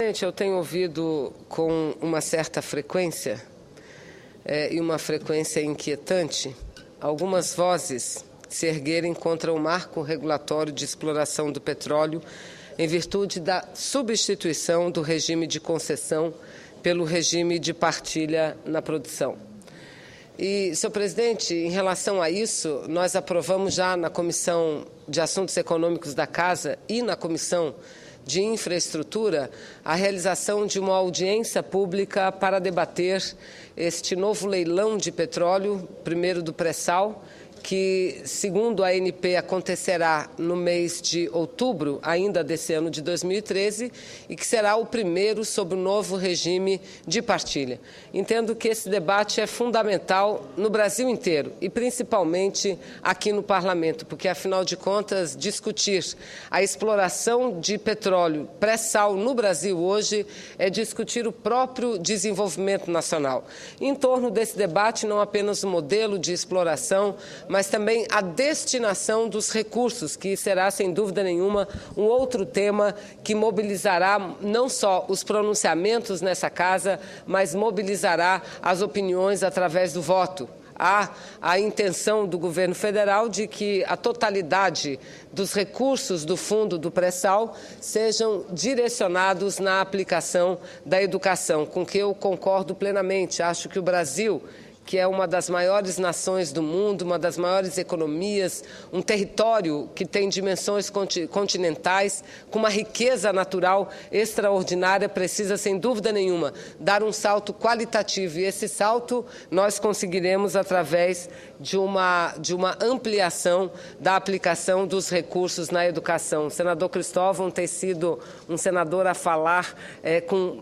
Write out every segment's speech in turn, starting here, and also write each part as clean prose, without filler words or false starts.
Eu tenho ouvido com uma certa frequência, e uma frequência inquietante, algumas vozes se erguerem contra o marco regulatório de exploração do petróleo em virtude da substituição do regime de concessão pelo regime de partilha na produção. E, senhor presidente, em relação a isso, nós aprovamos já na Comissão de Assuntos Econômicos da Casa e na Comissão de Infraestrutura a realização de uma audiência pública para debater este novo leilão de petróleo, primeiro do pré-sal, que, segundo a ANP, acontecerá no mês de outubro, ainda desse ano de 2013, e que será o primeiro sob o novo regime de partilha. Entendo que esse debate é fundamental no Brasil inteiro e principalmente aqui no Parlamento, porque, afinal de contas, discutir a exploração de petróleo pré-sal no Brasil hoje é discutir o próprio desenvolvimento nacional. Em torno desse debate, não apenas o modelo de exploração, mas também a destinação dos recursos, que será, sem dúvida nenhuma, um outro tema que mobilizará não só os pronunciamentos nessa casa, mas mobilizará as opiniões através do voto. Há a intenção do governo federal de que a totalidade dos recursos do fundo do pré-sal sejam direcionados na aplicação da educação, com que eu concordo plenamente. Acho que o Brasil, que é uma das maiores nações do mundo, uma das maiores economias, um território que tem dimensões continentais, com uma riqueza natural extraordinária, precisa, sem dúvida nenhuma, dar um salto qualitativo. E esse salto nós conseguiremos através de uma ampliação da aplicação dos recursos na educação. O senador Cristóvão tem sido um senador a falar com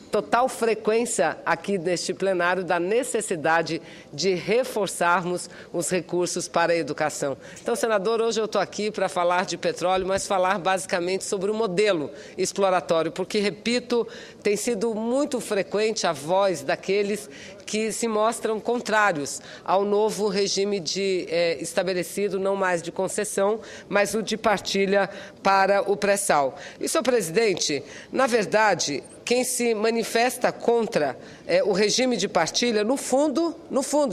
total frequência aqui neste plenário da necessidade de reforçarmos os recursos para a educação. Então, senador, hoje eu estou aqui para falar de petróleo, mas falar basicamente sobre o modelo exploratório, porque, repito, tem sido muito frequente a voz daqueles que se mostram contrários ao novo regime estabelecido, não mais de concessão, mas o de partilha para o pré-sal. E, senhor presidente, na verdade, quem se manifesta contra o regime de partilha, no fundo,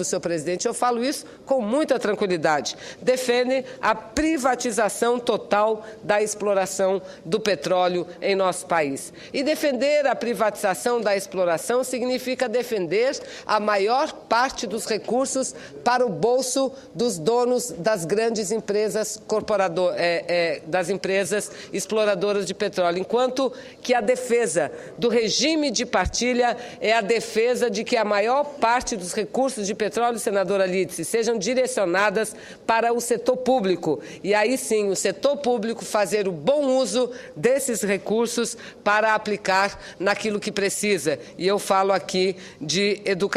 senhor presidente, eu falo isso com muita tranquilidade, defende a privatização total da exploração do petróleo em nosso país. E defender a privatização da exploração significa defender a maior parte dos recursos para o bolso dos donos das grandes empresas das empresas exploradoras de petróleo, enquanto que a defesa do regime de partilha é a defesa de que a maior parte dos recursos de petróleo, senadora Lídice, sejam direcionadas para o setor público. E aí sim, o setor público fazer o bom uso desses recursos para aplicar naquilo que precisa. E eu falo aqui de educação.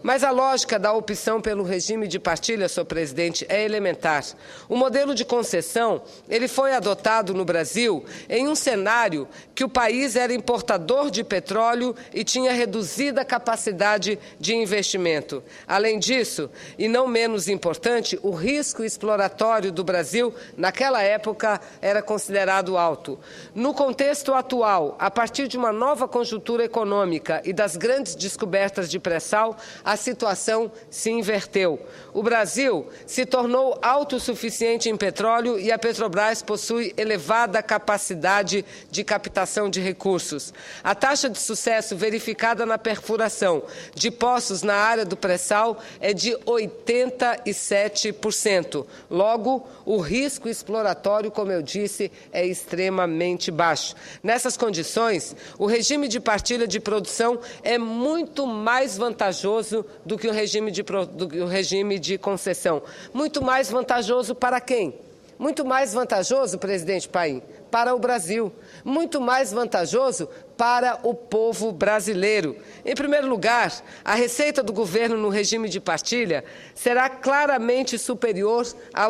Mas a lógica da opção pelo regime de partilha, senhor presidente, é elementar. O modelo de concessão, ele foi adotado no Brasil em um cenário que o país era importador de petróleo e tinha reduzida capacidade de investimento. Além disso, e não menos importante, o risco exploratório do Brasil, naquela época, era considerado alto. No contexto atual, a partir de uma nova conjuntura econômica e das grandes descobertas de pré-sal, a situação se inverteu. O Brasil se tornou autossuficiente em petróleo e a Petrobras possui elevada capacidade de captação de recursos. A taxa de sucesso verificada na perfuração de poços na área do pré-sal é de 87%. Logo, o risco exploratório, como eu disse, é extremamente baixo. Nessas condições, o regime de partilha de produção é muito mais vantajoso do que o regime de concessão. Muito mais vantajoso para quem? Muito mais vantajoso, presidente Paim, para o Brasil. Muito mais vantajoso para o povo brasileiro. Em primeiro lugar, a receita do governo no regime de partilha será claramente superior à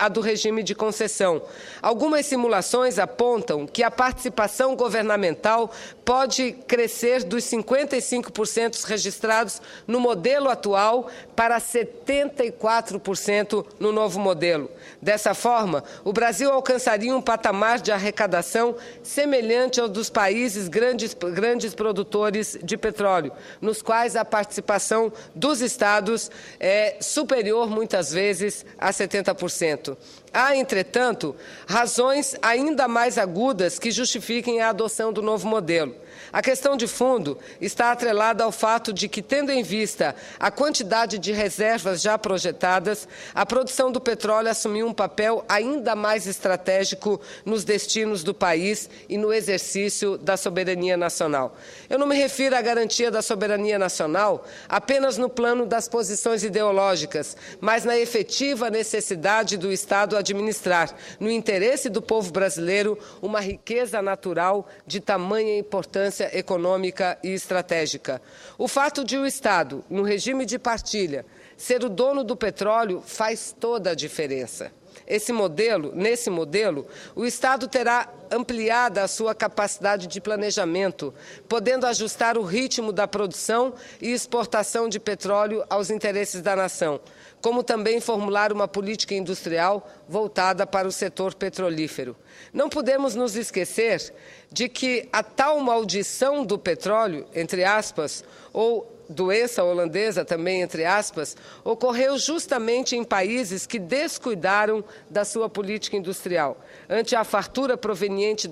do regime de concessão. Algumas simulações apontam que a participação governamental pode crescer dos 55% registrados no modelo atual para 74% no novo modelo. Dessa forma, o Brasil alcançaria um patamar patamar de arrecadação semelhante ao dos países grandes produtores de petróleo, nos quais a participação dos estados é superior, muitas vezes, a 70%. Há, entretanto, razões ainda mais agudas que justifiquem a adoção do novo modelo. A questão de fundo está atrelada ao fato de que, tendo em vista a quantidade de reservas já projetadas, a produção do petróleo assumiu um papel ainda mais estratégico nos destinos do país e no exercício da soberania nacional. Eu não me refiro à garantia da soberania nacional apenas no plano das posições ideológicas, mas na efetiva necessidade do Estado administrar, no interesse do povo brasileiro, uma riqueza natural de tamanha importância econômica e estratégica. O fato de o Estado, no regime de partilha, ser o dono do petróleo faz toda a diferença. Nesse modelo, o Estado terá ampliada a sua capacidade de planejamento, podendo ajustar o ritmo da produção e exportação de petróleo aos interesses da nação, como também formular uma política industrial voltada para o setor petrolífero. Não podemos nos esquecer de que a tal maldição do petróleo, entre aspas, ou doença holandesa, também entre aspas, ocorreu justamente em países que descuidaram da sua política industrial, ante a fartura proveniente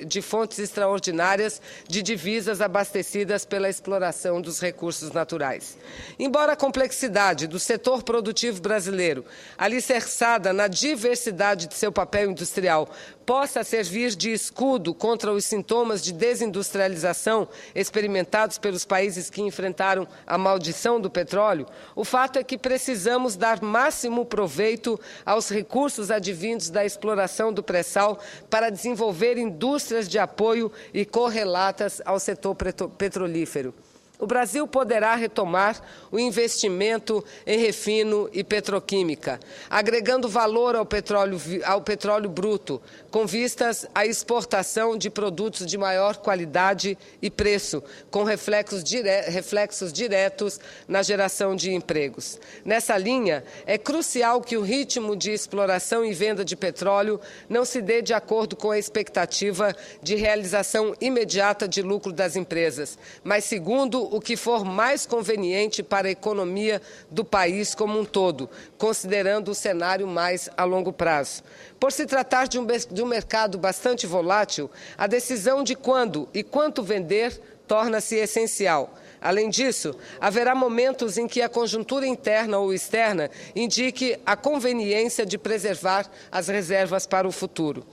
de fontes extraordinárias de divisas abastecidas pela exploração dos recursos naturais. Embora a complexidade do setor produtivo brasileiro, alicerçada na diversidade de seu papel industrial, possa servir de escudo contra os sintomas de desindustrialização experimentados pelos países que enfrentaram a maldição do petróleo, o fato é que precisamos dar máximo proveito aos recursos advindos da exploração do pré-sal para desenvolver indústrias de apoio e correlatas ao setor petrolífero. O Brasil poderá retomar o investimento em refino e petroquímica, agregando valor ao petróleo bruto, com vistas à exportação de produtos de maior qualidade e preço, com reflexos diretos na geração de empregos. Nessa linha, é crucial que o ritmo de exploração e venda de petróleo não se dê de acordo com a expectativa de realização imediata de lucro das empresas, mas segundo o que for mais conveniente para a economia do país como um todo, considerando o cenário mais a longo prazo. Por se tratar de um mercado bastante volátil, a decisão de quando e quanto vender torna-se essencial. Além disso, haverá momentos em que a conjuntura interna ou externa indique a conveniência de preservar as reservas para o futuro.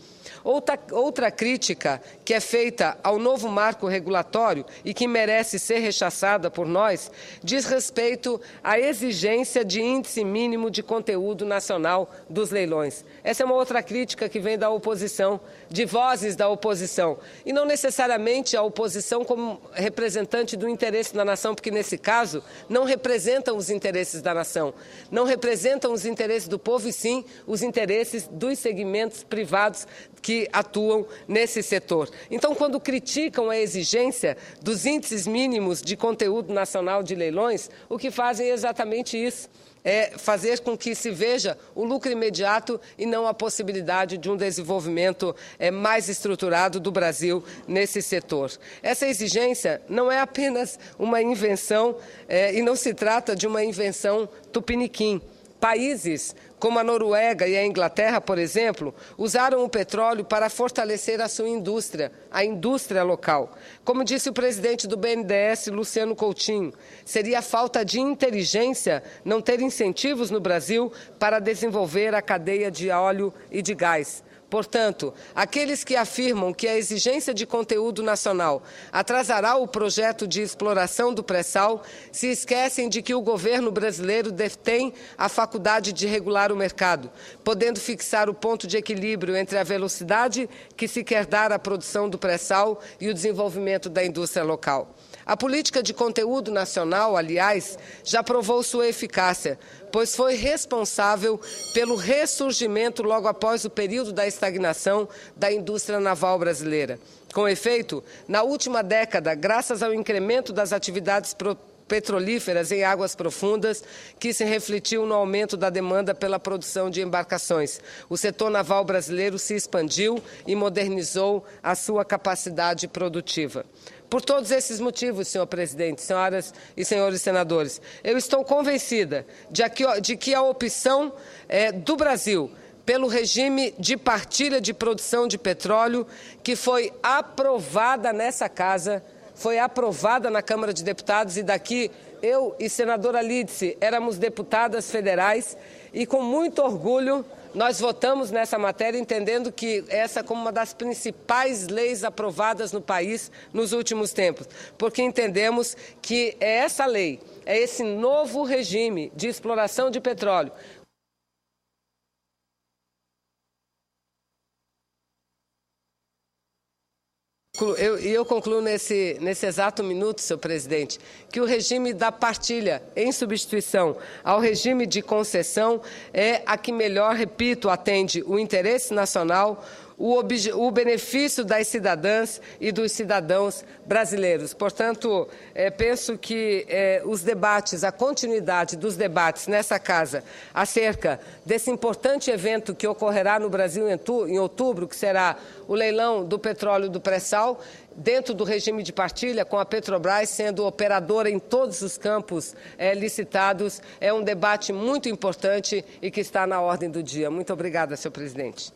Outra crítica que é feita ao novo marco regulatório e que merece ser rechaçada por nós diz respeito à exigência de índice mínimo de conteúdo nacional dos leilões. Essa é uma outra crítica que vem da oposição, de vozes da oposição, e não necessariamente a oposição como representante do interesse da nação, porque nesse caso não representam os interesses da nação, não representam os interesses do povo e sim os interesses dos segmentos privados que atuam nesse setor. Então, quando criticam a exigência dos índices mínimos de conteúdo nacional de leilões, o que fazem é exatamente isso. É fazer com que se veja o lucro imediato e não a possibilidade de um desenvolvimento mais estruturado do Brasil nesse setor. Essa exigência não é apenas uma invenção e não se trata de uma invenção tupiniquim. Países como a Noruega e a Inglaterra, por exemplo, usaram o petróleo para fortalecer a sua indústria, a indústria local. Como disse o presidente do BNDES, Luciano Coutinho, seria falta de inteligência não ter incentivos no Brasil para desenvolver a cadeia de óleo e de gás. Portanto, aqueles que afirmam que a exigência de conteúdo nacional atrasará o projeto de exploração do pré-sal se esquecem de que o governo brasileiro detém a faculdade de regular o mercado, podendo fixar o ponto de equilíbrio entre a velocidade que se quer dar à produção do pré-sal e o desenvolvimento da indústria local. A política de conteúdo nacional, aliás, já provou sua eficácia, pois foi responsável pelo ressurgimento logo após o período da estagnação da indústria naval brasileira. Com efeito, na última década, graças ao incremento das atividades petrolíferas em águas profundas, que se refletiu no aumento da demanda pela produção de embarcações. O setor naval brasileiro se expandiu e modernizou a sua capacidade produtiva. Por todos esses motivos, senhor presidente, senhoras e senhores senadores, eu estou convencida de que a opção do Brasil pelo regime de partilha de produção de petróleo, que foi aprovada nessa casa, foi aprovada na Câmara de Deputados, e daqui eu e senadora Lídice éramos deputadas federais, e com muito orgulho nós votamos nessa matéria, entendendo que essa como uma das principais leis aprovadas no país nos últimos tempos, porque entendemos que é essa lei, é esse novo regime de exploração de petróleo. Eu concluo nesse exato minuto, senhor presidente, que o regime da partilha, em substituição ao regime de concessão, é a que melhor, repito, atende o interesse nacional, o benefício das cidadãs e dos cidadãos brasileiros. Portanto, penso que os debates, a continuidade dos debates nessa casa acerca desse importante evento que ocorrerá no Brasil em outubro, que será o leilão do petróleo do pré-sal, dentro do regime de partilha, com a Petrobras sendo operadora em todos os campos licitados, é um debate muito importante e que está na ordem do dia. Muito obrigada, senhor presidente.